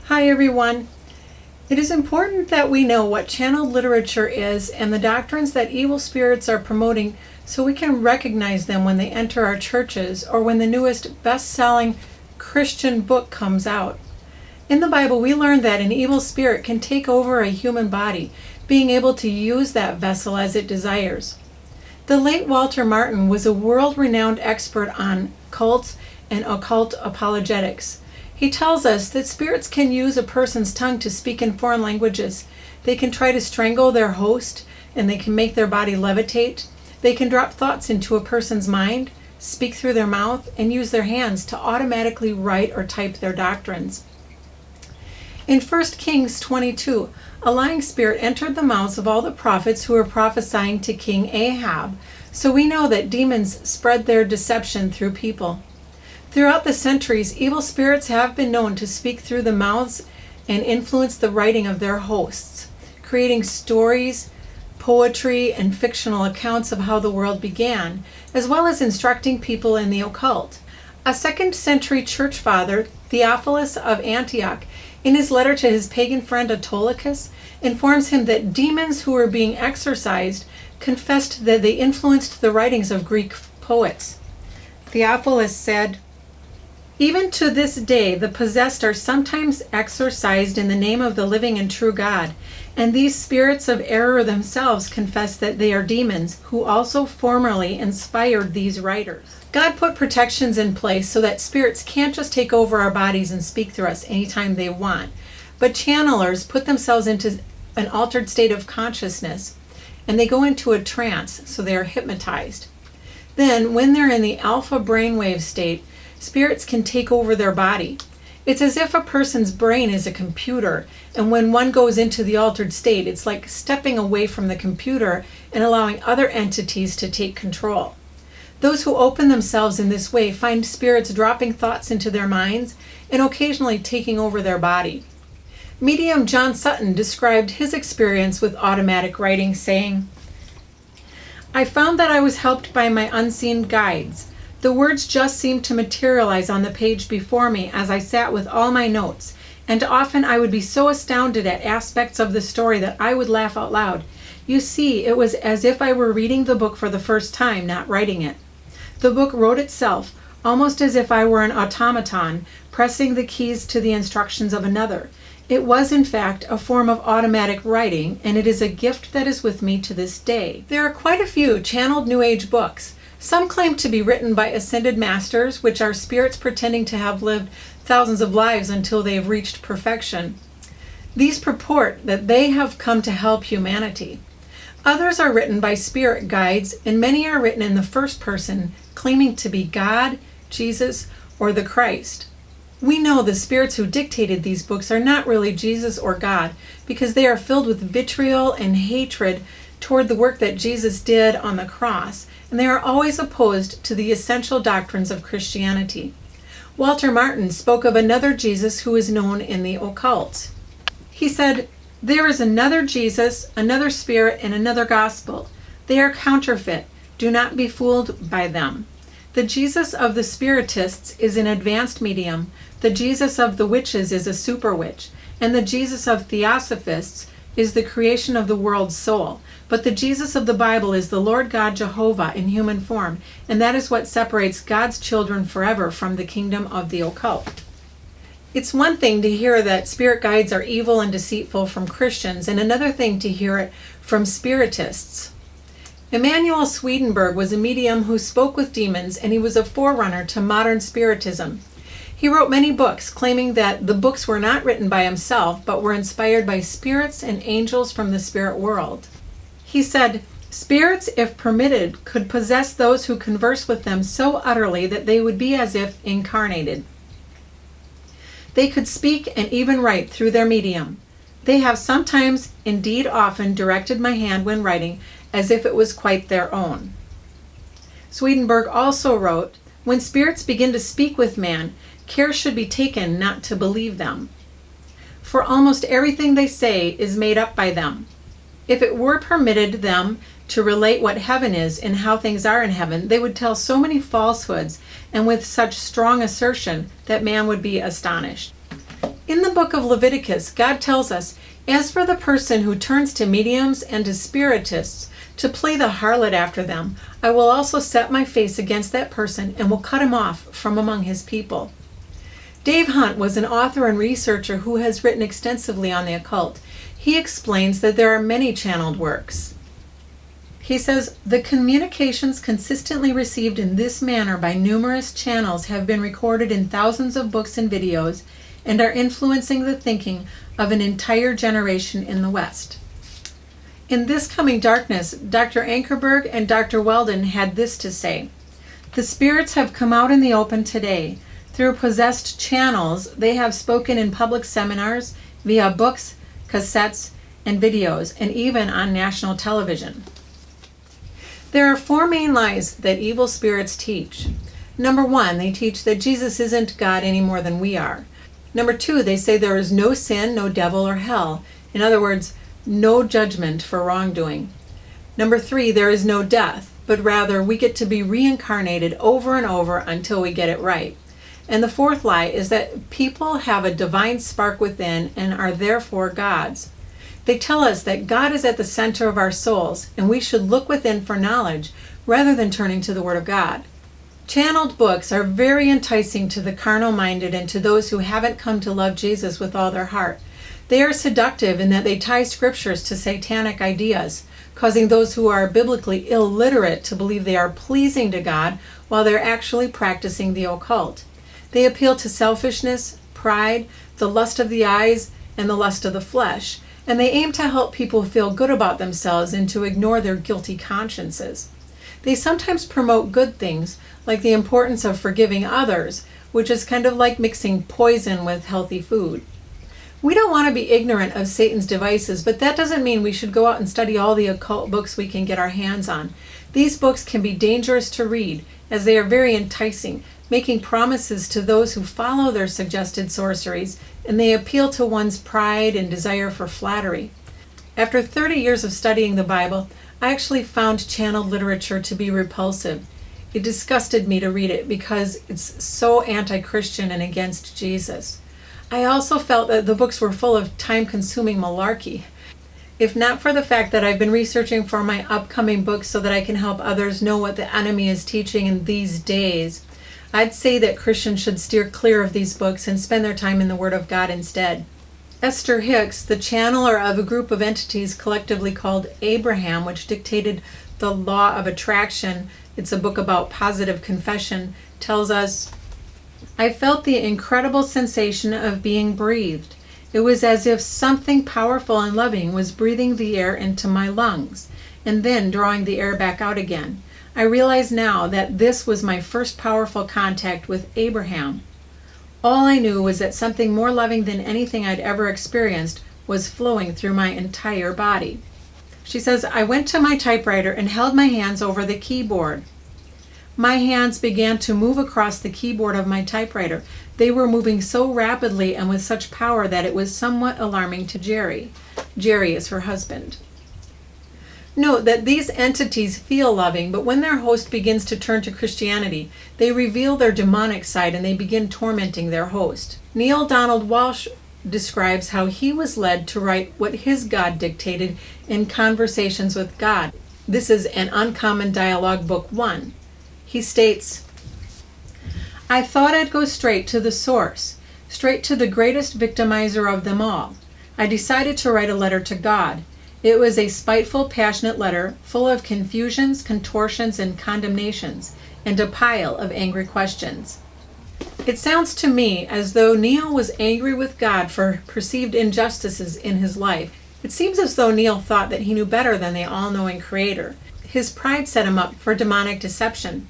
Hi everyone. It is important that we know what channeled literature is and the doctrines that evil spirits are promoting so we can recognize them when they enter our churches or when the newest best-selling Christian book comes out. In the Bible, we learn that an evil spirit can take over a human body, being able to use that vessel as it desires. The late Walter Martin was a world-renowned expert on cults and occult apologetics. He tells us that spirits can use a person's tongue to speak in foreign languages. They can try to strangle their host, and they can make their body levitate. They can drop thoughts into a person's mind, speak through their mouth, and use their hands to automatically write or type their doctrines. In 1 Kings 22, a lying spirit entered the mouths of all the prophets who were prophesying to King Ahab, so we know that demons spread their deception through people. Throughout the centuries, evil spirits have been known to speak through the mouths and influence the writing of their hosts, creating stories, poetry, and fictional accounts of how the world began, as well as instructing people in the occult. A 2nd century church father, Theophilus of Antioch, in his letter to his pagan friend Autolycus, informs him that demons who were being exorcised confessed that they influenced the writings of Greek poets. Theophilus said, "Even to this day the possessed are sometimes exorcised in the name of the living and true God, and these spirits of error themselves confess that they are demons, who also formerly inspired these writers." God put protections in place so that spirits can't just take over our bodies and speak through us anytime they want, but channelers put themselves into an altered state of consciousness, and they go into a trance, so they are hypnotized. Then, when they're in the alpha brainwave state, spirits can take over their body. It's as if a person's brain is a computer, and when one goes into the altered state, it's like stepping away from the computer and allowing other entities to take control. Those who open themselves in this way find spirits dropping thoughts into their minds and occasionally taking over their body. Medium John Sutton described his experience with automatic writing, saying, "I found that I was helped by my unseen guides. The words just seemed to materialize on the page before me as I sat with all my notes, and often I would be so astounded at aspects of the story that I would laugh out loud. You see, it was as if I were reading the book for the first time, not writing it. The book wrote itself, almost as if I were an automaton, pressing the keys to the instructions of another. It was, in fact, a form of automatic writing, and it is a gift that is with me to this day." There are quite a few channeled New Age books. Some claim to be written by ascended masters, which are spirits pretending to have lived thousands of lives until they have reached perfection. These purport that they have come to help humanity. Others are written by spirit guides, and many are written in the first person, claiming to be God, Jesus, or the Christ. We know the spirits who dictated these books are not really Jesus or God, because they are filled with vitriol and hatred toward the work that Jesus did on the cross, and they are always opposed to the essential doctrines of Christianity. Walter Martin spoke of another Jesus who is known in the occult. He said, "There is another Jesus, another spirit, and another gospel. They are counterfeit. Do not be fooled by them. The Jesus of the spiritists is an advanced medium. The Jesus of the witches is a super witch. And the Jesus of theosophists is the creation of the world's soul. But the Jesus of the Bible is the Lord God Jehovah in human form, and that is what separates God's children forever from the kingdom of the occult." It's one thing to hear that spirit guides are evil and deceitful from Christians, and another thing to hear it from spiritists. Emanuel Swedenborg was a medium who spoke with demons, and he was a forerunner to modern spiritism. He wrote many books, claiming that the books were not written by himself, but were inspired by spirits and angels from the spirit world. He said, "Spirits, if permitted, could possess those who converse with them so utterly that they would be as if incarnated. They could speak and even write through their medium. They have sometimes, indeed often, directed my hand when writing as if it was quite their own." Swedenborg also wrote, "When spirits begin to speak with man, care should be taken not to believe them. For almost everything they say is made up by them. If it were permitted them to relate what heaven is and how things are in heaven, they would tell so many falsehoods and with such strong assertion that man would be astonished." In the book of Leviticus, God tells us, "As for the person who turns to mediums and to spiritists to play the harlot after them, I will also set my face against that person and will cut him off from among his people." Dave Hunt was an author and researcher who has written extensively on the occult. He explains that there are many channeled works. He says, "The communications consistently received in this manner by numerous channels have been recorded in thousands of books and videos and are influencing the thinking of an entire generation in the West." In This Coming Darkness, Dr. Ankerberg and Dr. Weldon had this to say, "The spirits have come out in the open today. Through possessed channels, they have spoken in public seminars, via books, cassettes, and videos, and even on national television." There are 4 main lies that evil spirits teach. Number 1, they teach that Jesus isn't God any more than we are. Number 2, they say there is no sin, no devil, or hell. In other words, no judgment for wrongdoing. Number 3, there is no death, but rather we get to be reincarnated over and over until we get it right. And the 4th lie is that people have a divine spark within and are therefore gods. They tell us that God is at the center of our souls and we should look within for knowledge rather than turning to the Word of God. Channeled books are very enticing to the carnal-minded and to those who haven't come to love Jesus with all their heart. They are seductive in that they tie scriptures to satanic ideas, causing those who are biblically illiterate to believe they are pleasing to God while they're actually practicing the occult. They appeal to selfishness, pride, the lust of the eyes, and the lust of the flesh, and they aim to help people feel good about themselves and to ignore their guilty consciences. They sometimes promote good things, like the importance of forgiving others, which is kind of like mixing poison with healthy food. We don't want to be ignorant of Satan's devices, but that doesn't mean we should go out and study all the occult books we can get our hands on. These books can be dangerous to read, as they are very enticing, making promises to those who follow their suggested sorceries, and they appeal to one's pride and desire for flattery. After 30 years of studying the Bible, I actually found channeled literature to be repulsive. It disgusted me to read it because it's so anti-Christian and against Jesus. I also felt that the books were full of time-consuming malarkey. If not for the fact that I've been researching for my upcoming books so that I can help others know what the enemy is teaching in these days, I'd say that Christians should steer clear of these books and spend their time in the Word of God instead. Esther Hicks, the channeler of a group of entities collectively called Abraham, which dictated the law of attraction, it's a book about positive confession, tells us, "I felt the incredible sensation of being breathed. It was as if something powerful and loving was breathing the air into my lungs, and then drawing the air back out again. I realize now that this was my first powerful contact with Abraham. All I knew was that something more loving than anything I'd ever experienced was flowing through my entire body." She says, "I went to my typewriter and held my hands over the keyboard. My hands began to move across the keyboard of my typewriter. They were moving so rapidly and with such power that it was somewhat alarming to Jerry." Jerry is her husband. Note that these entities feel loving, but when their host begins to turn to Christianity, they reveal their demonic side and they begin tormenting their host. Neale Donald Walsch describes how he was led to write what his God dictated in Conversations with God. This is an Uncommon Dialogue, Book 1. He states, "I thought I'd go straight to the source, straight to the greatest victimizer of them all. I decided to write a letter to God. It was a spiteful, passionate letter, full of confusions, contortions, and condemnations, and a pile of angry questions." It sounds to me as though Neale was angry with God for perceived injustices in his life. It seems as though Neale thought that he knew better than the all-knowing Creator. His pride set him up for demonic deception.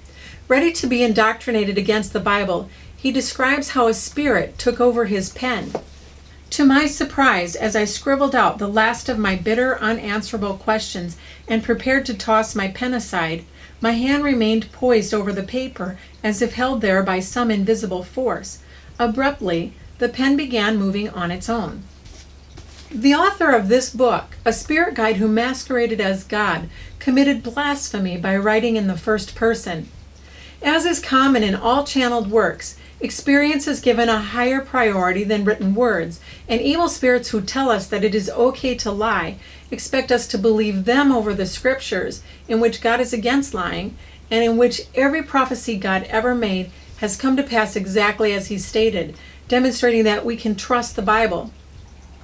Ready to be indoctrinated against the Bible, he describes how a spirit took over his pen. "To my surprise, as I scribbled out the last of my bitter, unanswerable questions and prepared to toss my pen aside, my hand remained poised over the paper as if held there by some invisible force. Abruptly, the pen began moving on its own." The author of this book, a spirit guide who masqueraded as God, committed blasphemy by writing in the first person. As is common in all channeled works, Experience is given a higher priority than written words, and evil spirits who tell us that it is okay to lie expect us to believe them over the scriptures, in which God is against lying, and in which every prophecy God ever made has come to pass exactly as he stated, demonstrating that we can trust the Bible.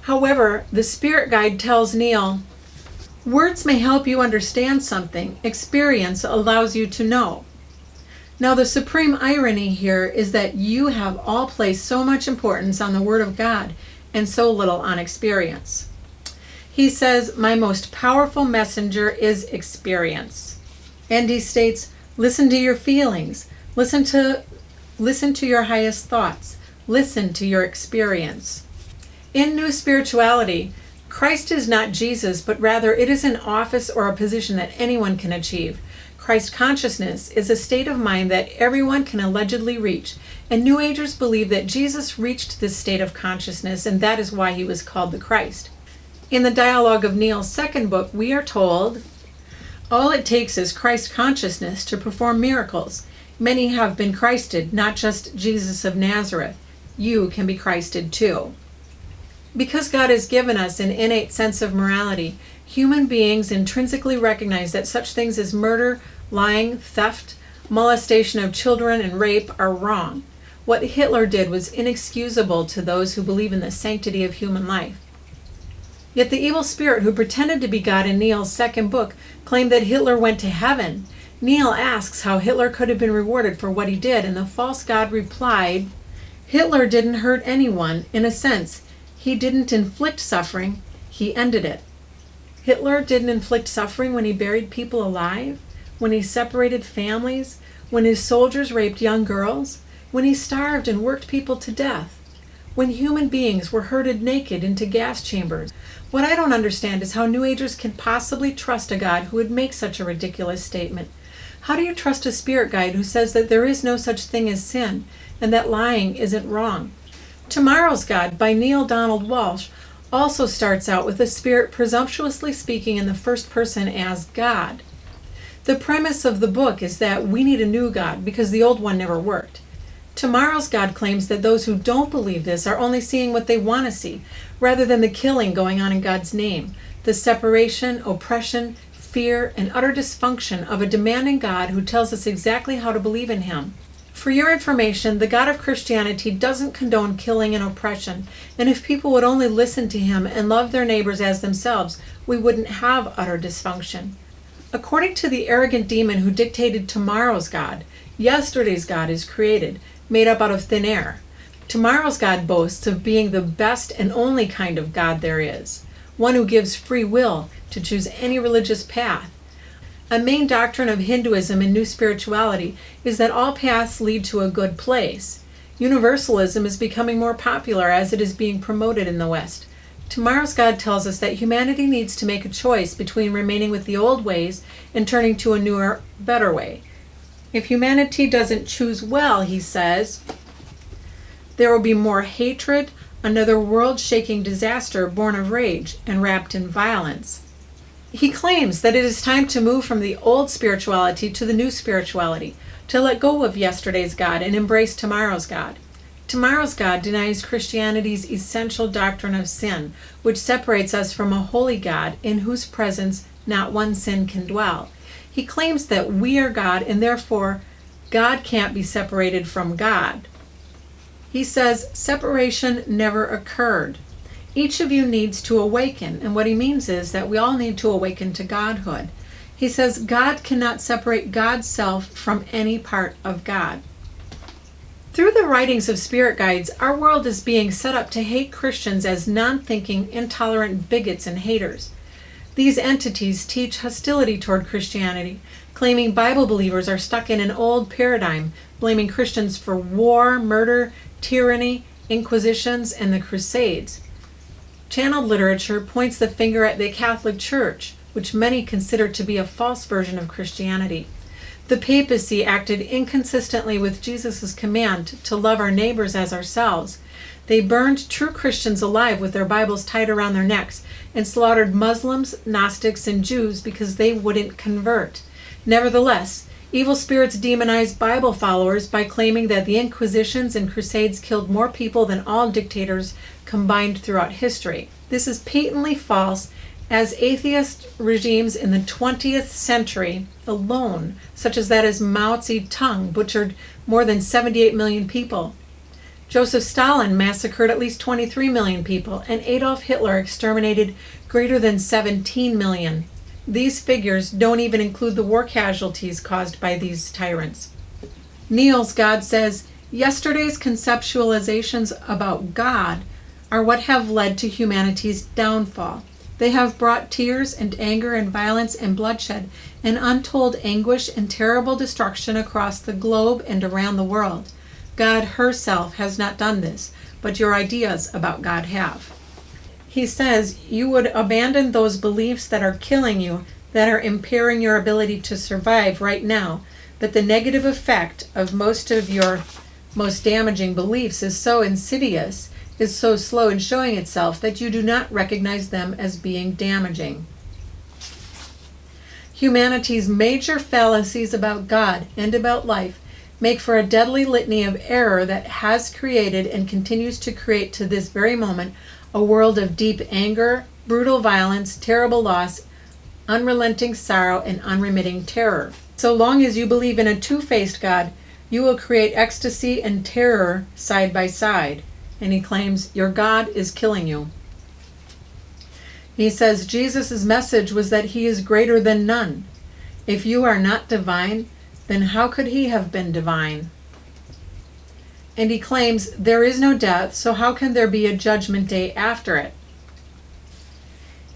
However, the Spirit Guide tells Neale, words may help you understand something, experience allows you to know. Now, the supreme irony here is that you have all placed so much importance on the Word of God and so little on experience. He says, my most powerful messenger is experience. And he states, listen to your feelings, listen to your highest thoughts, listen to your experience. In New Spirituality, Christ is not Jesus, but rather it is an office or a position that anyone can achieve. Christ consciousness is a state of mind that everyone can allegedly reach, and New Agers believe that Jesus reached this state of consciousness, and that is why he was called the Christ. In the dialogue of Neale's second book, we are told, all it takes is Christ consciousness to perform miracles. Many have been Christed, not just Jesus of Nazareth. You can be Christed too. Because God has given us an innate sense of morality, human beings intrinsically recognize that such things as murder, lying, theft, molestation of children, and rape are wrong. What Hitler did was inexcusable to those who believe in the sanctity of human life. Yet the evil spirit who pretended to be God in Neale's second book claimed that Hitler went to heaven. Neale asks how Hitler could have been rewarded for what he did, and the false god replied, Hitler didn't hurt anyone. In a sense, he didn't inflict suffering, he ended it. Hitler didn't inflict suffering when he buried people alive, when he separated families, when his soldiers raped young girls, when he starved and worked people to death, when human beings were herded naked into gas chambers. What I don't understand is how New Agers can possibly trust a God who would make such a ridiculous statement. How do you trust a spirit guide who says that there is no such thing as sin and that lying isn't wrong? Tomorrow's God by Neale Donald Walsch also starts out with the spirit presumptuously speaking in the first person as God. The premise of the book is that we need a new God because the old one never worked. Tomorrow's God claims that those who don't believe this are only seeing what they want to see, rather than the killing going on in God's name, the separation, oppression, fear, and utter dysfunction of a demanding God who tells us exactly how to believe in him. For your information, the God of Christianity doesn't condone killing and oppression, and if people would only listen to him and love their neighbors as themselves, we wouldn't have utter dysfunction. According to the arrogant demon who dictated tomorrow's God, yesterday's God is created, made up out of thin air. Tomorrow's God boasts of being the best and only kind of God there is, one who gives free will to choose any religious path. A main doctrine of Hinduism and New Spirituality is that all paths lead to a good place. Universalism is becoming more popular as it is being promoted in the West. Tomorrow's God tells us that humanity needs to make a choice between remaining with the old ways and turning to a newer, better way. If humanity doesn't choose well, he says, there will be more hatred, another world-shaking disaster born of rage and wrapped in violence. He claims that it is time to move from the old spirituality to the new spirituality, to let go of yesterday's God and embrace tomorrow's God. Tomorrow's God denies Christianity's essential doctrine of sin, which separates us from a holy God in whose presence not one sin can dwell. He claims that we are God and therefore God can't be separated from God. He says separation never occurred. Each of you needs to awaken, and what he means is that we all need to awaken to Godhood. He says God cannot separate God's self from any part of God. Through the writings of spirit guides, our world is being set up to hate Christians as non-thinking, intolerant bigots and haters. These entities teach hostility toward Christianity, claiming Bible believers are stuck in an old paradigm, blaming Christians for war, murder, tyranny, inquisitions, and the Crusades. Channeled literature points the finger at the Catholic Church, which many consider to be a false version of Christianity. The papacy acted inconsistently with Jesus' command to love our neighbors as ourselves. They burned true Christians alive with their Bibles tied around their necks and slaughtered Muslims, Gnostics, and Jews because they wouldn't convert. Nevertheless, Evil spirits demonize Bible followers by claiming that the Inquisitions and Crusades killed more people than all dictators combined throughout history. This is patently false, as atheist regimes in the 20th century alone, such as that as Mao Zedong, butchered more than 78 million people. Joseph Stalin massacred at least 23 million people, and Adolf Hitler exterminated greater than 17 million. These figures don't even include the war casualties caused by these tyrants. Neale's God says, yesterday's conceptualizations about God are what have led to humanity's downfall. They have brought tears and anger and violence and bloodshed and untold anguish and terrible destruction across the globe and around the world. God herself has not done this, but your ideas about God have. He says you would abandon those beliefs that are killing you, that are impairing your ability to survive right now, but the negative effect of most of your most damaging beliefs is so insidious, is so slow in showing itself that you do not recognize them as being damaging. Humanity's major fallacies about God and about life make for a deadly litany of error that has created and continues to create to this very moment a world of deep anger, brutal violence, terrible loss, unrelenting sorrow, and unremitting terror. So long as you believe in a two-faced God, you will create ecstasy and terror side by side. And he claims your God is killing you. He says Jesus' message was that he is greater than none. If you are not divine, then how could he have been divine? And he claims there is no death, so how can there be a judgment day after it?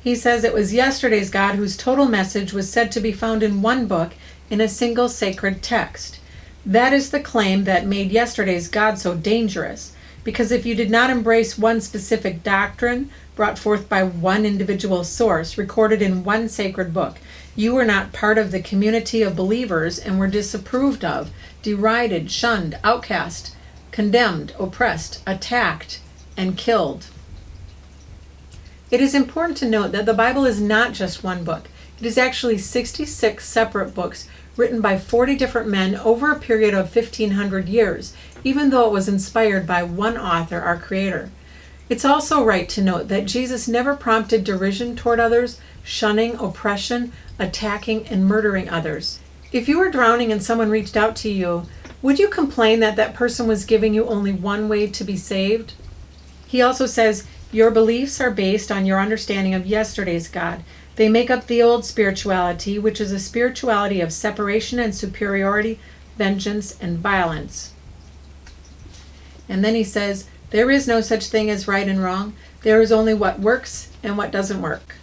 He says it was yesterday's God whose total message was said to be found in one book in a single sacred text. That is the claim that made yesterday's God so dangerous, because if you did not embrace one specific doctrine brought forth by one individual source, recorded in one sacred book, you were not part of the community of believers and were disapproved of, derided, shunned, outcast, condemned, oppressed, attacked, and killed. It is important to note that the Bible is not just one book. It is actually 66 separate books written by 40 different men over a period of 1,500 years, even though it was inspired by one author, our Creator. It's also right to note that Jesus never prompted derision toward others, shunning, oppression, attacking, and murdering others. If you were drowning and someone reached out to you, would you complain that that person was giving you only one way to be saved? He also says, your beliefs are based on your understanding of yesterday's God. They make up the old spirituality, which is a spirituality of separation and superiority, vengeance and violence. And then he says, there is no such thing as right and wrong. There is only what works and what doesn't work.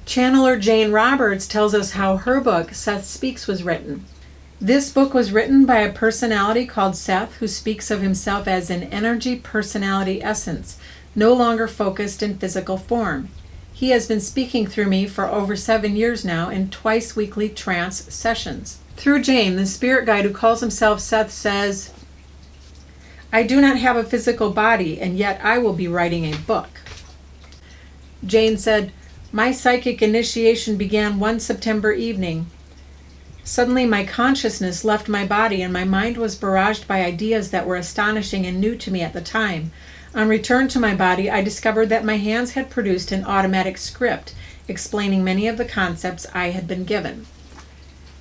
Channeler Jane Roberts tells us how her book, Seth Speaks, was written. This book was written by a personality called Seth, who speaks of himself as an energy personality essence, no longer focused in physical form. He has been speaking through me for over 7 years now in twice weekly trance sessions. Through Jane, the spirit guide who calls himself Seth says, I do not have a physical body, and yet I will be writing a book. Jane said, my psychic initiation began one September evening. Suddenly my consciousness left my body and my mind was barraged by ideas that were astonishing and new to me at the time. On return to my body, I discovered that my hands had produced an automatic script explaining many of the concepts I had been given.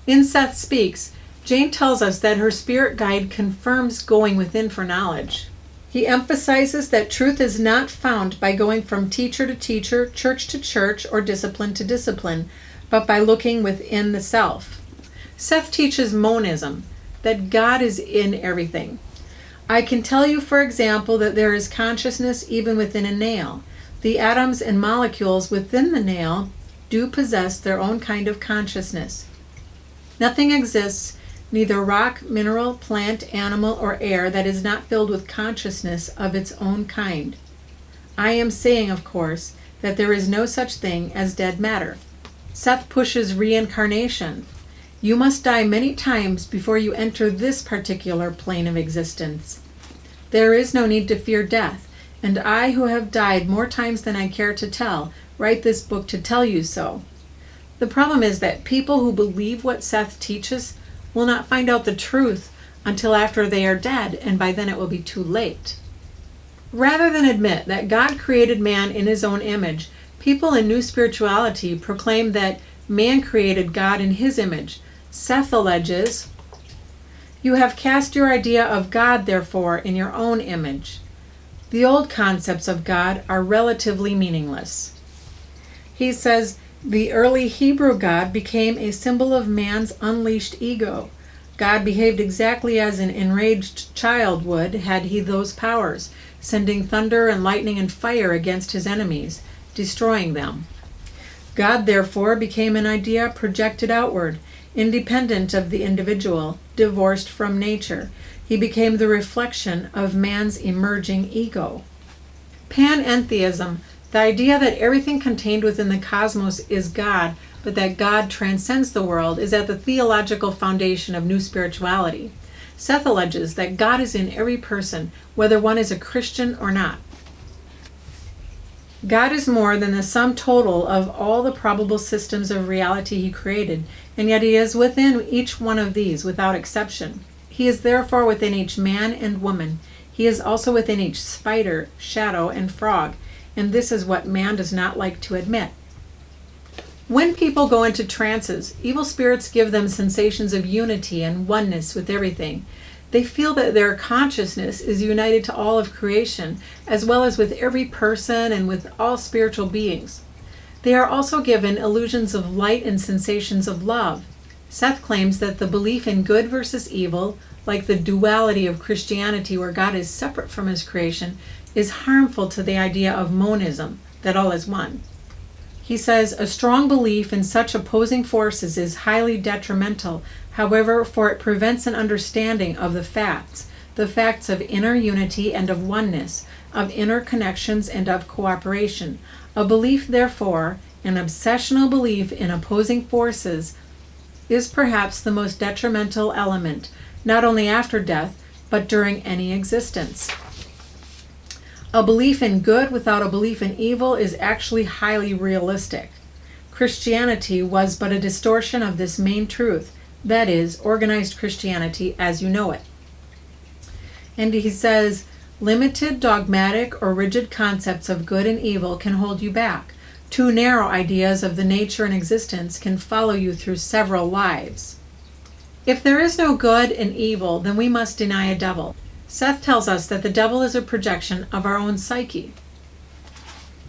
In Seth Speaks, Jane tells us that her spirit guide confirms going within for knowledge. He emphasizes that truth is not found by going from teacher to teacher, church to church, or discipline to discipline, but by looking within the self. Seth teaches monism, that God is in everything. I can tell you, for example, that there is consciousness even within a nail. The atoms and molecules within the nail do possess their own kind of consciousness. Nothing exists, neither rock, mineral, plant, animal, or air, that is not filled with consciousness of its own kind. I am saying, of course, that there is no such thing as dead matter. Seth pushes reincarnation. You must die many times before you enter this particular plane of existence. There is no need to fear death, and I, who have died more times than I care to tell, write this book to tell you so. The problem is that people who believe what Seth teaches will not find out the truth until after they are dead, and by then it will be too late. Rather than admit that God created man in his own image, people in New Spirituality proclaim that man created God in his image. Seth alleges, "You have cast your idea of God, therefore, in your own image. The old concepts of God are relatively meaningless." He says, the early Hebrew God became a symbol of man's unleashed ego. God behaved exactly as an enraged child would had he those powers, sending thunder and lightning and fire against his enemies, destroying them. God, therefore, became an idea projected outward, independent of the individual, divorced from nature. He became the reflection of man's emerging ego. Panentheism, the idea that everything contained within the cosmos is God, but that God transcends the world, is at the theological foundation of New Spirituality. Seth alleges that God is in every person, whether one is a Christian or not. God is more than the sum total of all the probable systems of reality he created, and yet he is within each one of these without exception. He is therefore within each man and woman. He is also within each spider, shadow, and frog, and this is what man does not like to admit. When people go into trances, evil spirits give them sensations of unity and oneness with everything. They feel that their consciousness is united to all of creation, as well as with every person and with all spiritual beings. They are also given illusions of light and sensations of love. Seth claims that the belief in good versus evil, like the duality of Christianity where God is separate from his creation, is harmful to the idea of monism, that all is one. He says, a strong belief in such opposing forces is highly detrimental, however, for it prevents an understanding of the facts of inner unity and of oneness, of inner connections and of cooperation. A belief, therefore, an obsessional belief in opposing forces, is perhaps the most detrimental element, not only after death, but during any existence. A belief in good without a belief in evil is actually highly realistic. Christianity was but a distortion of this main truth, that is, organized Christianity as you know it. And he says, limited, dogmatic, or rigid concepts of good and evil can hold you back. Too narrow ideas of the nature and existence can follow you through several lives. If there is no good and evil, then we must deny a devil. Seth tells us that the devil is a projection of our own psyche.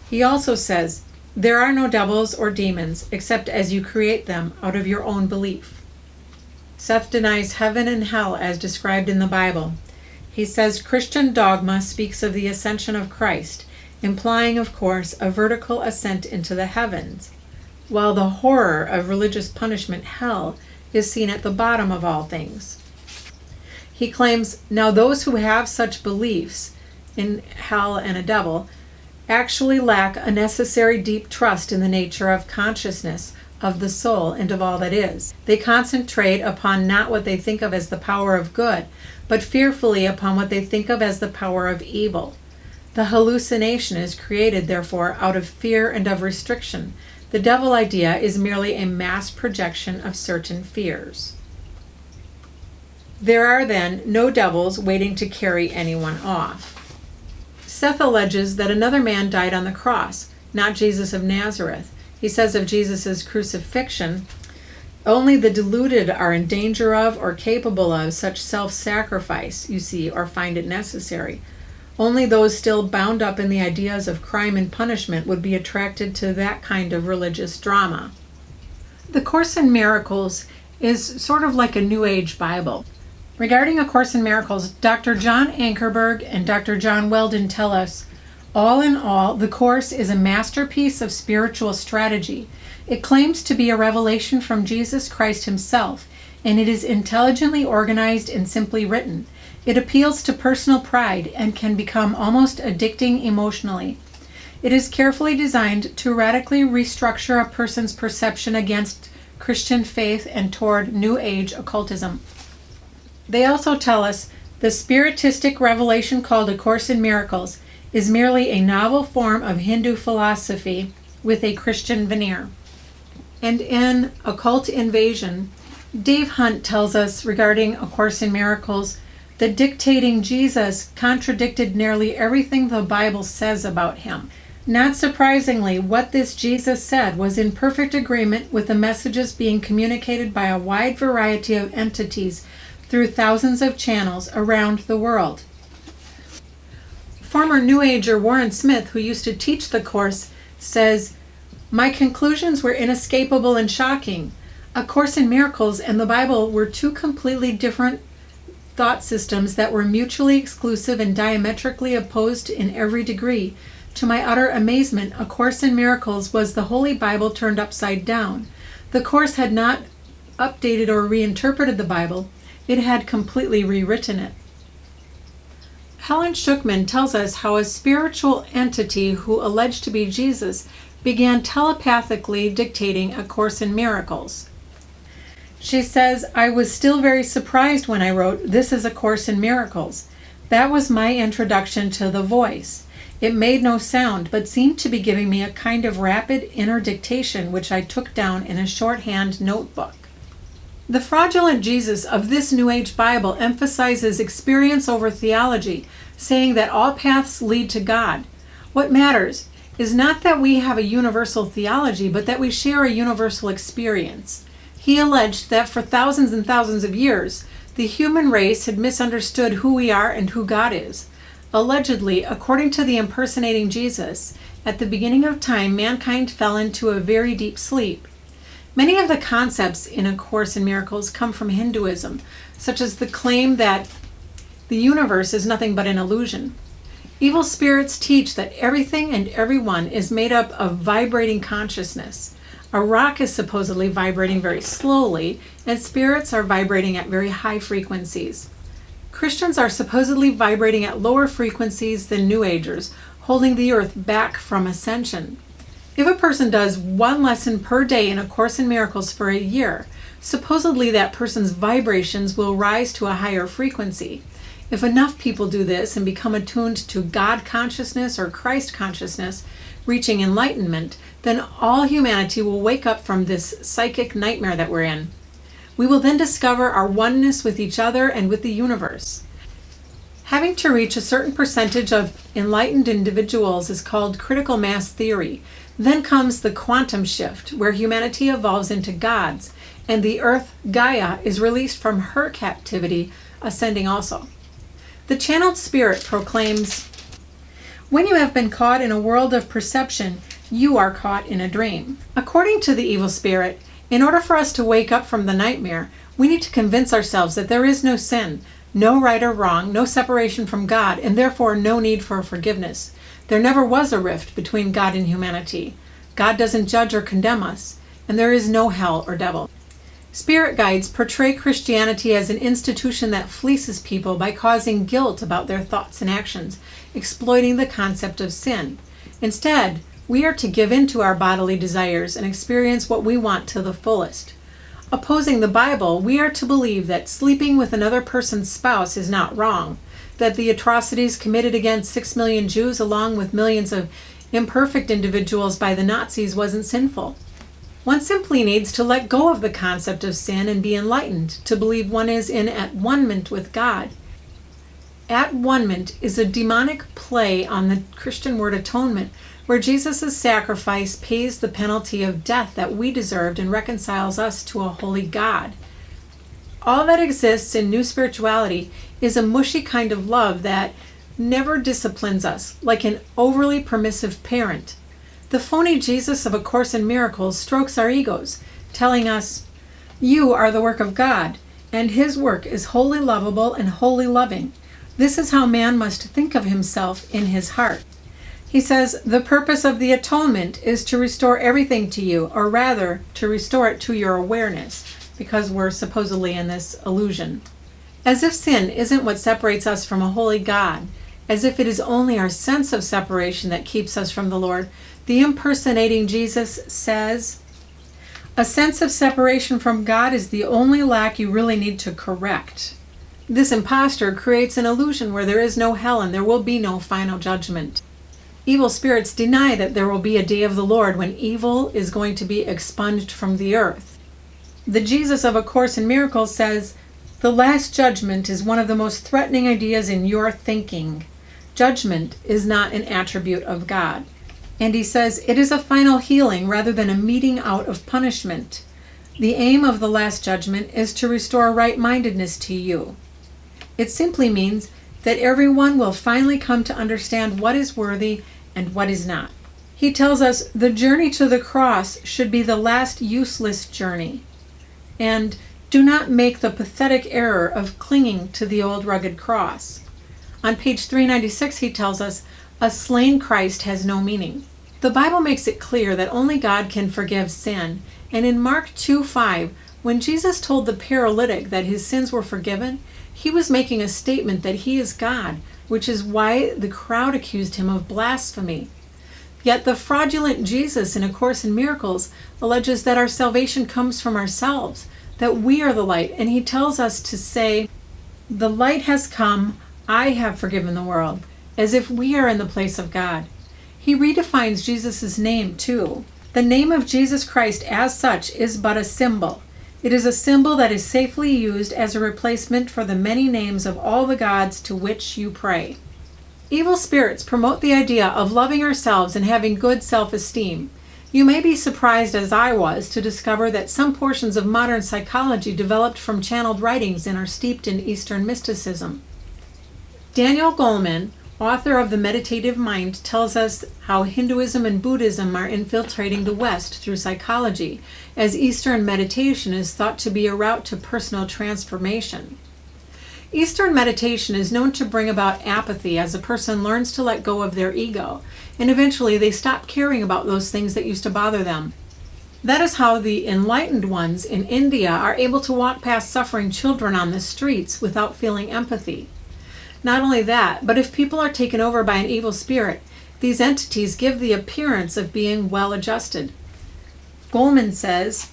He also says, there are no devils or demons except as you create them out of your own belief. Seth denies heaven and hell as described in the Bible. He says Christian dogma speaks of the ascension of Christ, implying, of course, a vertical ascent into the heavens, while the horror of religious punishment, hell, is seen at the bottom of all things. He claims, now those who have such beliefs in hell and a devil actually lack a necessary deep trust in the nature of consciousness, of the soul, and of all that is. They concentrate upon not what they think of as the power of good, but fearfully upon what they think of as the power of evil. The hallucination is created, therefore, out of fear and of restriction. The devil idea is merely a mass projection of certain fears. There are then no devils waiting to carry anyone off. Seth alleges that another man died on the cross, not Jesus of Nazareth. He says of Jesus' crucifixion, only the deluded are in danger of or capable of such self-sacrifice, you see, or find it necessary. Only those still bound up in the ideas of crime and punishment would be attracted to that kind of religious drama. The Course in Miracles is sort of like a New Age Bible. Regarding A Course in Miracles, Dr. John Ankerberg and Dr. John Weldon tell us, all in all, the Course is a masterpiece of spiritual strategy. It claims to be a revelation from Jesus Christ himself, and it is intelligently organized and simply written. It appeals to personal pride and can become almost addicting emotionally. It is carefully designed to radically restructure a person's perception against Christian faith and toward New Age occultism. They also tell us the spiritistic revelation called A Course in Miracles is merely a novel form of Hindu philosophy with a Christian veneer. And in Occult Invasion, Dave Hunt tells us regarding A Course in Miracles that dictating Jesus contradicted nearly everything the Bible says about him. Not surprisingly, what this Jesus said was in perfect agreement with the messages being communicated by a wide variety of entities through thousands of channels around the world. Former New Ager Warren Smith, who used to teach the Course, says, "My conclusions were inescapable and shocking. A Course in Miracles and the Bible were two completely different thought systems that were mutually exclusive and diametrically opposed in every degree. To my utter amazement, A Course in Miracles was the Holy Bible turned upside down. The Course had not updated or reinterpreted the Bible, it had completely rewritten it." Helen Schuckman tells us how a spiritual entity who alleged to be Jesus began telepathically dictating A Course in Miracles. She says, "I was still very surprised when I wrote, 'This is A Course in Miracles.' That was my introduction to the voice. It made no sound, but seemed to be giving me a kind of rapid inner dictation which I took down in a shorthand notebook." The fraudulent Jesus of this New Age Bible emphasizes experience over theology, saying that all paths lead to God. What matters is not that we have a universal theology, but that we share a universal experience. He alleged that for thousands and thousands of years, the human race had misunderstood who we are and who God is. Allegedly, according to the impersonating Jesus, at the beginning of time, mankind fell into a very deep sleep. Many of the concepts in A Course in Miracles come from Hinduism, such as the claim that the universe is nothing but an illusion. Evil spirits teach that everything and everyone is made up of vibrating consciousness. A rock is supposedly vibrating very slowly, and spirits are vibrating at very high frequencies. Christians are supposedly vibrating at lower frequencies than New Agers, holding the earth back from ascension. If a person does one lesson per day in A Course in Miracles for a year, supposedly that person's vibrations will rise to a higher frequency. If enough people do this and become attuned to God consciousness or Christ consciousness, reaching enlightenment, then all humanity will wake up from this psychic nightmare that we're in. We will then discover our oneness with each other and with the universe. Having to reach a certain percentage of enlightened individuals is called critical mass theory. Then comes the quantum shift, where humanity evolves into gods, and the earth, Gaia, is released from her captivity, ascending also. The channeled spirit proclaims, "When you have been caught in a world of perception, you are caught in a dream." According to the evil spirit, in order for us to wake up from the nightmare, we need to convince ourselves that there is no sin, no right or wrong, no separation from God, and therefore no need for forgiveness. There never was a rift between God and humanity. God doesn't judge or condemn us, and there is no hell or devil. Spirit guides portray Christianity as an institution that fleeces people by causing guilt about their thoughts and actions, exploiting the concept of sin. Instead, we are to give in to our bodily desires and experience what we want to the fullest. Opposing the Bible, we are to believe that sleeping with another person's spouse is not wrong, that the atrocities committed against 6 million Jews along with millions of imperfect individuals by the Nazis wasn't sinful. One simply needs to let go of the concept of sin and be enlightened, to believe one is in at-one-ment with God. At-one-ment is a demonic play on the Christian word atonement, where Jesus' sacrifice pays the penalty of death that we deserved and reconciles us to a holy God. All that exists in new spirituality is a mushy kind of love that never disciplines us, like an overly permissive parent. The phony Jesus of A Course in Miracles strokes our egos, telling us, "You are the work of God, and His work is wholly lovable and wholly loving. This is how man must think of himself in his heart." He says, "The purpose of the atonement is to restore everything to you, or rather, to restore it to your awareness, because we're supposedly in this illusion." As if sin isn't what separates us from a holy God, as if it is only our sense of separation that keeps us from the Lord, the impersonating Jesus says, "A sense of separation from God is the only lack you really need to correct." This impostor creates an illusion where there is no hell and there will be no final judgment. Evil spirits deny that there will be a day of the Lord when evil is going to be expunged from the earth. The Jesus of A Course in Miracles says, "The last judgment is one of the most threatening ideas in your thinking. Judgment is not an attribute of God." And he says, "It is a final healing rather than a meting out of punishment. The aim of the last judgment is to restore right-mindedness to you. It simply means that everyone will finally come to understand what is worthy and what is not." He tells us the journey to the cross should be the last useless journey. And do not make the pathetic error of clinging to the old rugged cross. On page 396 he tells us, "A slain Christ has no meaning." The Bible makes it clear that only God can forgive sin. And in Mark 2:5, when Jesus told the paralytic that his sins were forgiven, he was making a statement that he is God, which is why the crowd accused him of blasphemy. Yet the fraudulent Jesus in A Course in Miracles alleges that our salvation comes from ourselves, that we are the light, and he tells us to say, "The light has come, I have forgiven the world," as if we are in the place of God. He redefines Jesus' name too. The name of Jesus Christ as such is but a symbol. It is a symbol that is safely used as a replacement for the many names of all the gods to which you pray. Evil spirits promote the idea of loving ourselves and having good self-esteem. You may be surprised, as I was, to discover that some portions of modern psychology developed from channeled writings and are steeped in Eastern mysticism. Daniel Goleman, author of The Meditative Mind, tells us how Hinduism and Buddhism are infiltrating the West through psychology, as Eastern meditation is thought to be a route to personal transformation. Eastern meditation is known to bring about apathy as a person learns to let go of their ego, and eventually they stop caring about those things that used to bother them. That is how the enlightened ones in India are able to walk past suffering children on the streets without feeling empathy. Not only that, but if people are taken over by an evil spirit, these entities give the appearance of being well adjusted. Goleman says,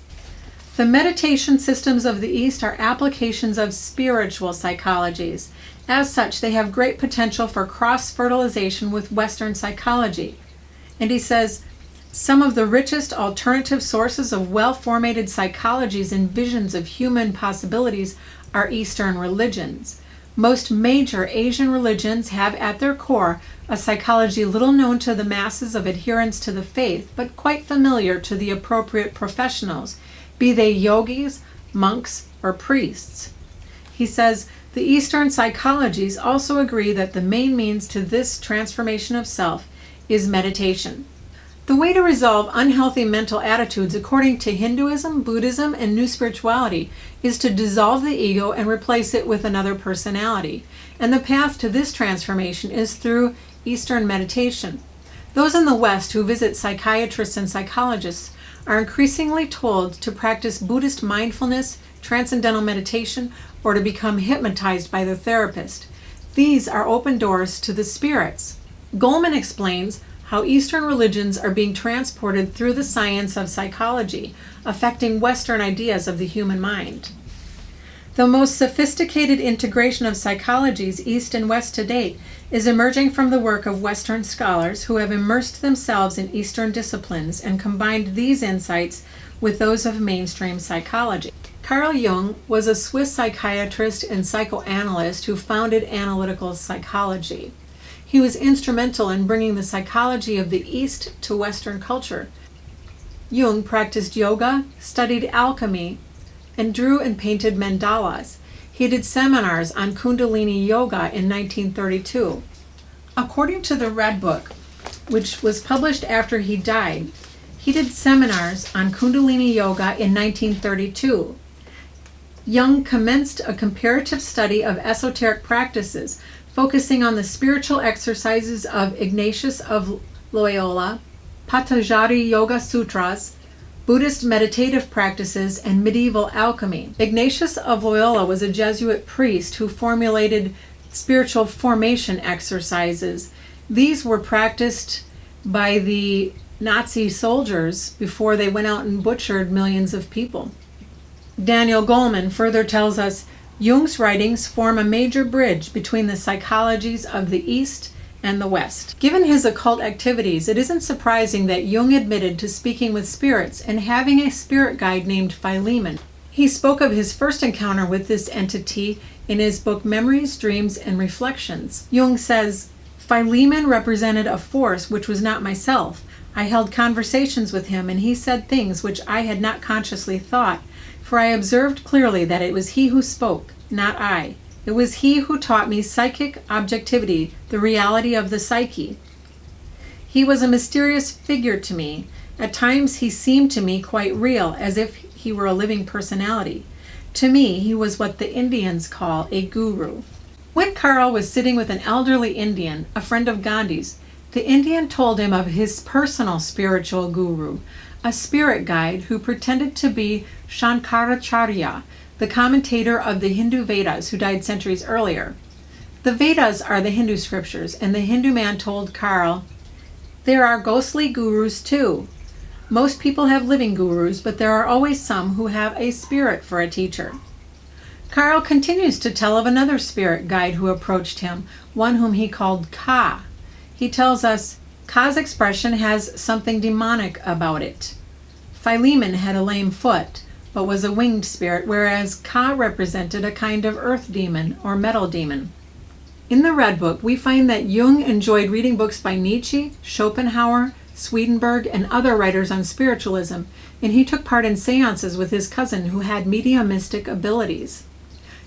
"The meditation systems of the East are applications of spiritual psychologies. As such, they have great potential for cross-fertilization with Western psychology." And he says, "Some of the richest alternative sources of well-formatted psychologies and visions of human possibilities are Eastern religions. Most major Asian religions have at their core a psychology little known to the masses of adherents to the faith, but quite familiar to the appropriate professionals, be they yogis, monks, or priests." He says, "The Eastern psychologies also agree that the main means to this transformation of self is meditation." The way to resolve unhealthy mental attitudes according to Hinduism, Buddhism, and New Spirituality is to dissolve the ego and replace it with another personality. And the path to this transformation is through Eastern meditation. Those in the West who visit psychiatrists and psychologists are increasingly told to practice Buddhist mindfulness, transcendental meditation, or to become hypnotized by their therapist. These are open doors to the spirits. Goleman explains how Eastern religions are being transported through the science of psychology, affecting Western ideas of the human mind. The most sophisticated integration of psychologies, East and West to date, is emerging from the work of Western scholars who have immersed themselves in Eastern disciplines and combined these insights with those of mainstream psychology. Carl Jung was a Swiss psychiatrist and psychoanalyst who founded analytical psychology. He was instrumental in bringing the psychology of the East to Western culture. Jung practiced yoga, studied alchemy, and drew and painted mandalas. He did seminars on Kundalini Yoga in 1932. According to the Red Book, which was published after he died, he did seminars on Kundalini Yoga in 1932. Jung commenced a comparative study of esoteric practices, focusing on the spiritual exercises of Ignatius of Loyola, Patanjali Yoga Sutras, Buddhist meditative practices, and medieval alchemy. Ignatius of Loyola was a Jesuit priest who formulated spiritual formation exercises. These were practiced by the Nazi soldiers before they went out and butchered millions of people. Daniel Goleman further tells us, Jung's writings form a major bridge between the psychologies of the East and the West. Given his occult activities, it isn't surprising that Jung admitted to speaking with spirits and having a spirit guide named Philemon. He spoke of his first encounter with this entity in his book Memories, Dreams, and Reflections. Jung says, Philemon represented a force which was not myself. I held conversations with him, and he said things which I had not consciously thought, for I observed clearly that it was he who spoke, not I. It was he who taught me psychic objectivity, the reality of the psyche. He was a mysterious figure to me. At times he seemed to me quite real, as if he were a living personality. To me, he was what the Indians call a guru. When Carl was sitting with an elderly Indian, a friend of Gandhi's, the Indian told him of his personal spiritual guru, a spirit guide who pretended to be Shankaracharya, the commentator of the Hindu Vedas who died centuries earlier. The Vedas are the Hindu scriptures, and the Hindu man told Carl, there are ghostly gurus too. Most people have living gurus, but there are always some who have a spirit for a teacher. Carl continues to tell of another spirit guide who approached him, one whom he called Ka. He tells us, Ka's expression has something demonic about it. Philemon had a lame foot, but was a winged spirit, whereas Ka represented a kind of earth demon or metal demon. In the Red Book, we find that Jung enjoyed reading books by Nietzsche, Schopenhauer, Swedenborg, and other writers on spiritualism, and he took part in seances with his cousin who had mediumistic abilities.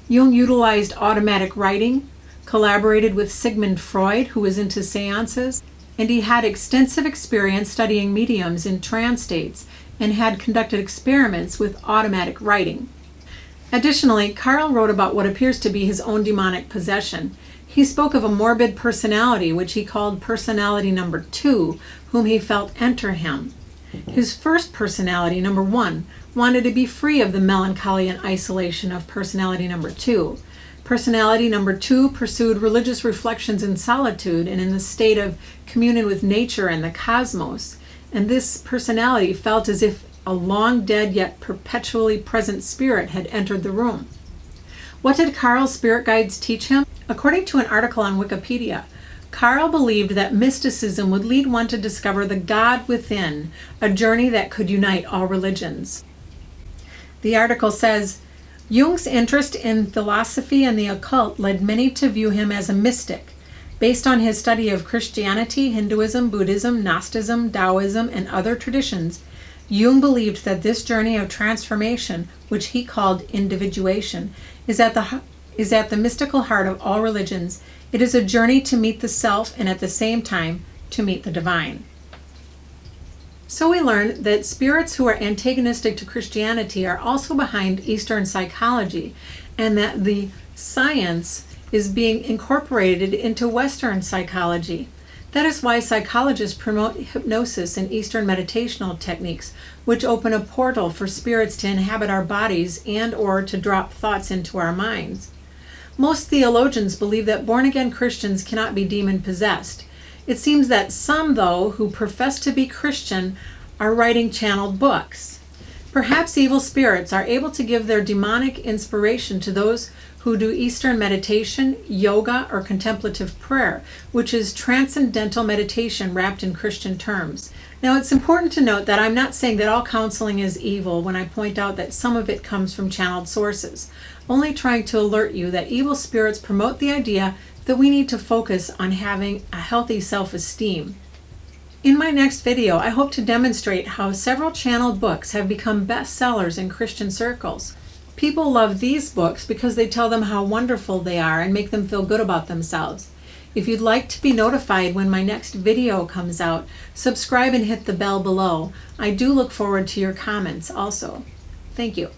Jung utilized automatic writing, collaborated with Sigmund Freud, who was into seances, and he had extensive experience studying mediums in trance states and had conducted experiments with automatic writing. Additionally, Carl wrote about what appears to be his own demonic possession. He spoke of a morbid personality, which he called personality number 2, whom he felt enter him. His first personality, number 1, wanted to be free of the melancholy and isolation of personality number 2. Personality number 2 pursued religious reflections in solitude and in the state of communion with nature and the cosmos. And this personality felt as if a long dead yet perpetually present spirit had entered the room. What did Carl's spirit guides teach him? According to an article on Wikipedia, Carl believed that mysticism would lead one to discover the God within, a journey that could unite all religions. The article says, Jung's interest in philosophy and the occult led many to view him as a mystic. Based on his study of Christianity, Hinduism, Buddhism, Gnosticism, Taoism, and other traditions, Jung believed that this journey of transformation, which he called individuation, is at the mystical heart of all religions. It is a journey to meet the self and at the same time to meet the divine. So we learned that spirits who are antagonistic to Christianity are also behind Eastern psychology, and that the science is being incorporated into Western psychology. That is why psychologists promote hypnosis and Eastern meditational techniques, which open a portal for spirits to inhabit our bodies and or to drop thoughts into our minds. Most theologians believe that born-again Christians cannot be demon-possessed. It seems that some, though, who profess to be Christian are writing channeled books. Perhaps evil spirits are able to give their demonic inspiration to those who do Eastern meditation, yoga, or contemplative prayer, which is transcendental meditation wrapped in Christian terms. Now, it's important to note that I'm not saying that all counseling is evil when I point out that some of it comes from channeled sources, only trying to alert you that evil spirits promote the idea that we need to focus on having a healthy self-esteem. In my next video, I hope to demonstrate how several channeled books have become bestsellers in Christian circles. People love these books because they tell them how wonderful they are and make them feel good about themselves. If you'd like to be notified when my next video comes out, subscribe and hit the bell below. I do look forward to your comments also. Thank you.